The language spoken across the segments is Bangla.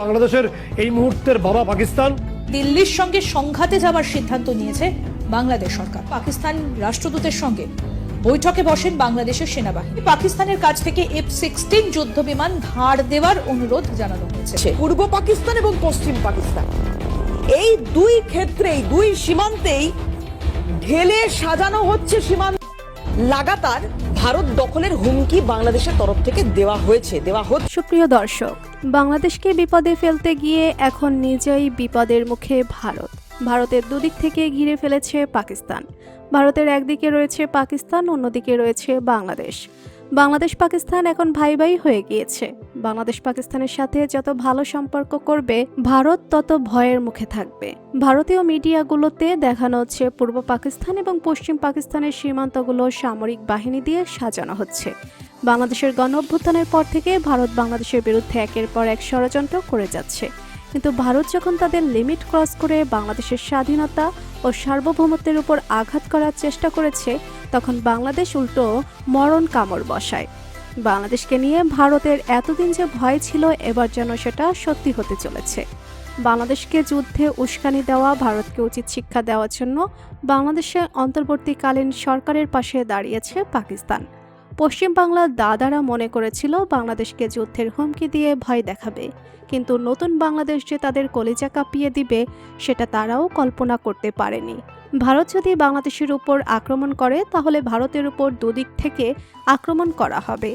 বাংলাদেশের এই মুহূর্তের বাবা পাকিস্তান। দিল্লির সঙ্গে সংঘাতে যাওয়ার সিদ্ধান্ত নিয়েছে বাংলাদেশ সরকার। পাকিস্তান রাষ্ট্রদূতের সঙ্গে বৈঠকে বসেন বাংলাদেশের সেনাবাহিনী। পাকিস্তানের কাছ থেকে F-16 যুদ্ধ বিমান ধার দেওয়ার অনুরোধ জানানো হয়েছে। পূর্ব পাকিস্তান এবং পশ্চিম পাকিস্তান, এই দুই ক্ষেত্রেই, দুই সীমান্তেই ঢেলে সাজানো হচ্ছে সীমান্ত। লাগাতার ভারত দখলের হুমকি বাংলাদেশের তরফ থেকে দেওয়া হচ্ছে। সুপ্রিয় দর্শক, বাংলাদেশকে বিপদে ফেলতে গিয়ে এখন নিজেই বিপদের মুখে ভারতের দুদিক থেকে ঘিরে ফেলেছে পাকিস্তান। ভারতের একদিকে রয়েছে পাকিস্তান, অন্যদিকে রয়েছে বাংলাদেশ পাকিস্তান এখন ভাই ভাই হয়ে গিয়েছে। বাংলাদেশ পাকিস্তানের সাথে যত ভালো সম্পর্ক করবে, ভারত তত ভয়ের মুখে থাকবে। ভারতীয় মিডিয়াগুলোতে দেখানো হচ্ছে পূর্ব পাকিস্তান এবং পশ্চিম পাকিস্তানের সীমান্তগুলো সামরিক বাহিনী দিয়ে সাজানো হচ্ছে। বাংলাদেশের গণ অভ্যুত্থানের পর থেকে ভারত বাংলাদেশের বিরুদ্ধে একের পর এক ষড়যন্ত্র করে যাচ্ছে। কিন্তু ভারত যখন তাদের লিমিট ক্রস করে বাংলাদেশের স্বাধীনতা ও সার্বভৌমত্বের উপর আঘাত করার চেষ্টা করেছে, তখন বাংলাদেশ উল্টো মরণ কামড় বসায়। বাংলাদেশকে নিয়ে ভারতের এতদিন যে ভয় ছিল, এবার যেন সেটা সত্যি হতে চলেছে। বাংলাদেশকে যুদ্ধে উস্কানি দেওয়া, ভারতকে উচিত শিক্ষা দেওয়ার জন্য বাংলাদেশে অন্তর্বর্তীকালীন সরকারের পাশে দাঁড়িয়েছে পাকিস্তান। পশ্চিম বাংলার দাদারা মনে করেছিল বাংলাদেশকে যুদ্ধের হুমকি দিয়ে ভয় দেখাবে, কিন্তু নতুন বাংলাদেশ যে তাদের কলিজা কাঁপিয়ে দিবে, সেটা তারাও কল্পনা করতে পারেনি। ভারত যদি বাংলাদেশের উপর আক্রমণ করে, তাহলে ভারতের উপর দুদিক থেকে আক্রমণ করা হবে।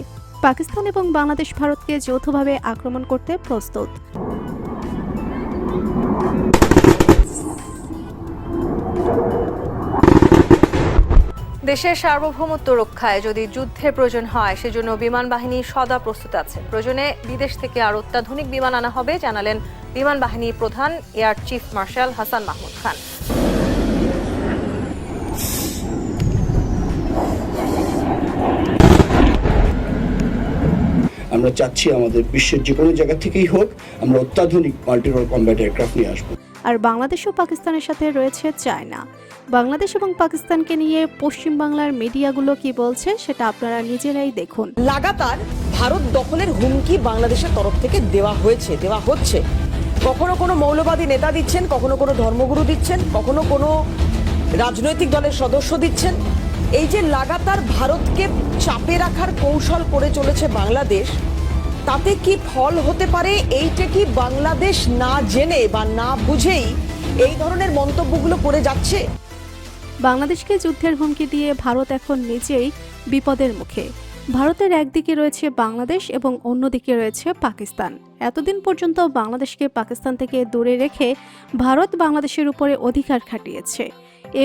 পাকিস্তান এবং বাংলাদেশ ভারতকে যৌথভাবে আক্রমণ করতে প্রস্তুত। দেশের সার্বভৌমত্ব রক্ষায় যদি যুদ্ধের প্রয়োজন হয়, সেজন্য বিমান বাহিনী সদা প্রস্তুত আছে। প্রয়োজনে বিদেশ থেকে আরো অত্যাধুনিক বিমান আনা হবে, জানালেন বিমান বাহিনী প্রধান air chief marshal Hasan Mahmud Khan. আমরা চাচ্ছি আমাদের বিশ্বের যে কোনো জায়গা থেকেই হোক, আমরা অত্যাধুনিক মাল্টি-রোল কমব্যাট এয়ারক্রাফট নিয়ে আসবো। আর বাংলাদেশ ও পাকিস্তানের সাথে রয়েছে চায়না। বাংলাদেশ এবং পাকিস্তানকে নিয়ে পশ্চিম বাংলার মিডিয়াগুলো কি বলছে, সেটা আপনারা নিজেরাই দেখুন। লাগাতার ভারত দখলের হুমকি বাংলাদেশের তরফ থেকে দেওয়া হচ্ছে। কখনো কোনো মৌলবাদী নেতা দিচ্ছেন, কখনো কোনো ধর্মগুরু দিচ্ছেন, কখনো কোনো রাজনৈতিক দলের সদস্য দিচ্ছেন। এই যে লাগাতার ভারতকে চাপে রাখার কৌশল করে চলেছে বাংলাদেশ, তাতে কি ফল হতে পারে? এইটা কি বাংলাদেশ না জেনে বা না বুঝেই এই ধরনের মন্তব্যগুলো করে যাচ্ছে? বাংলাদেশকে যুদ্ধের হুমকি দিয়ে ভারত এখন নিজেই বিপদের মুখে। ভারতের একদিকে রয়েছে বাংলাদেশ এবং অন্যদিকে রয়েছে পাকিস্তান। এতদিন পর্যন্ত বাংলাদেশকে পাকিস্তান থেকে দূরে রেখে ভারত বাংলাদেশের উপরে অধিকার খাটিয়েছে।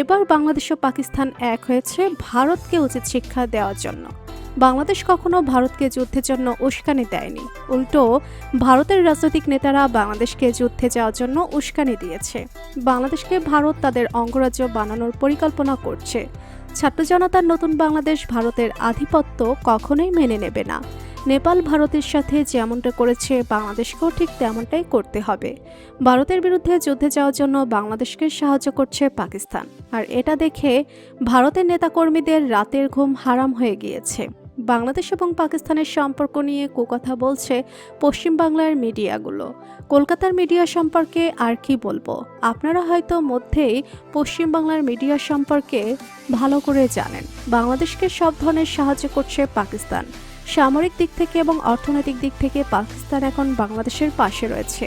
এবার বাংলাদেশ ও পাকিস্তান এক হয়েছে ভারতকে উচিত শিক্ষা দেওয়ার জন্য। বাংলাদেশ কখনো ভারতকে যুদ্ধের জন্য উস্কানি দেয়নি, উল্টো ভারতের রাজনৈতিক নেতারা বাংলাদেশকে যুদ্ধে যাওয়ার জন্য উস্কানি দিয়েছে। বাংলাদেশকে ভারত তাদের অঙ্গরাজ্য বানানোর পরিকল্পনা করছে। ছাত্র জনতার নতুন বাংলাদেশ ভারতের আধিপত্য কখনোই মেনে নেবে না। নেপাল ভারতের সাথে যেমনটা করেছে, বাংলাদেশকেও ঠিক তেমনটাই করতে হবে। ভারতের বিরুদ্ধে যুদ্ধে যাওয়ার জন্য বাংলাদেশকে সাহায্য করছে পাকিস্তান, আর এটা দেখে ভারতের নেতাকর্মীদের রাতের ঘুম হারাম হয়ে গিয়েছে। বাংলাদেশ এবং পাকিস্তানের সম্পর্ক নিয়ে কুকথা বলছে পশ্চিম বাংলার মিডিয়াগুলো। কলকাতার মিডিয়া সম্পর্কে আর কি বলবো, আপনারা হয়তো মধ্যেই পশ্চিম বাংলার মিডিয়া সম্পর্কে ভালো করে জানেন। বাংলাদেশকে সব ধরনের সাহায্য করছে পাকিস্তান। সামরিক দিক থেকে এবং অর্থনৈতিক দিক থেকে পাকিস্তান এখন বাংলাদেশের পাশে রয়েছে।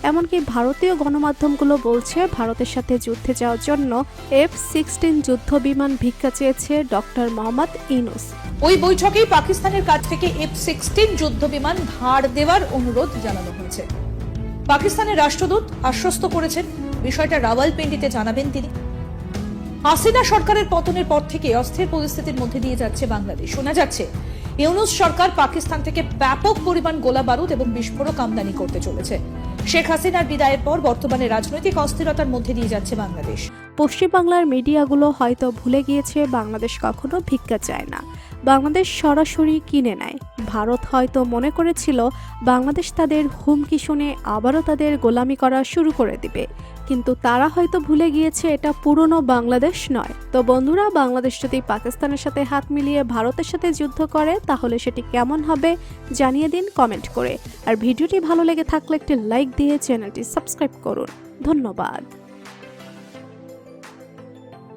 এমনকি ভারতীয় গণমাধ্যমগুলো বলছে ভারতের সাথে যুদ্ধে যাওয়ার জন্য F-16 যুদ্ধ বিমান ভিক্ষা চেয়েছে ডক্টর মোহাম্মদ ইউনূস। ওই বৈঠকেই পাকিস্তানের কাছ থেকে F-16 যুদ্ধ বিমান ধার দেওয়ার অনুরোধ জানানো হয়েছে। পাকিস্তানের রাষ্ট্রদূত আশ্বস্ত করেছেন বিষয়টা রাওয়ালপিন্ডিতে জানাবেন তিনি। হাসিনা সরকারের পতনের পর থেকে অস্থির পরিস্থিতির মধ্যে দিয়ে যাচ্ছে বাংলাদেশ। শোনা যাচ্ছে ইউনূস সরকার পাকিস্তান থেকে ব্যাপক পরিমাণ গোলা বারুদ এবং বিস্ফোরক আমদানি করতে চলেছে। শেখ হাসিনার বিদায়ের পর বর্তমানে রাজনৈতিক অস্থিরতার মধ্যে দিয়ে যাচ্ছে বাংলাদেশ। পশ্চিমবাংলার মিডিয়াগুলো হয়তো ভুলে গিয়েছে বাংলাদেশ কখনো ভিক্ষা চায় না, বাংলাদেশ সরাসরি কিনে নেয়। ভারত হয়তো মনে করেছিল বাংলাদেশ তাদের হুমকি শুনে আবারও তাদের গোলামি করা শুরু করে দিবে, কিন্তু তারা হয়তো ভুলে গিয়েছে এটা পুরনো বাংলাদেশ নয়। তো বন্ধুরা, বাংলাদেশ যদি পাকিস্তানের সাথে হাত মিলিয়ে ভারতের সাথে যুদ্ধ করে তাহলে সেটি কেমন হবে জানিয়ে দিন কমেন্ট করে। আর ভিডিওটি ভালো লেগে থাকলে একটি লাইক দিয়ে চ্যানেলটি সাবস্ক্রাইব করুন। ধন্যবাদ।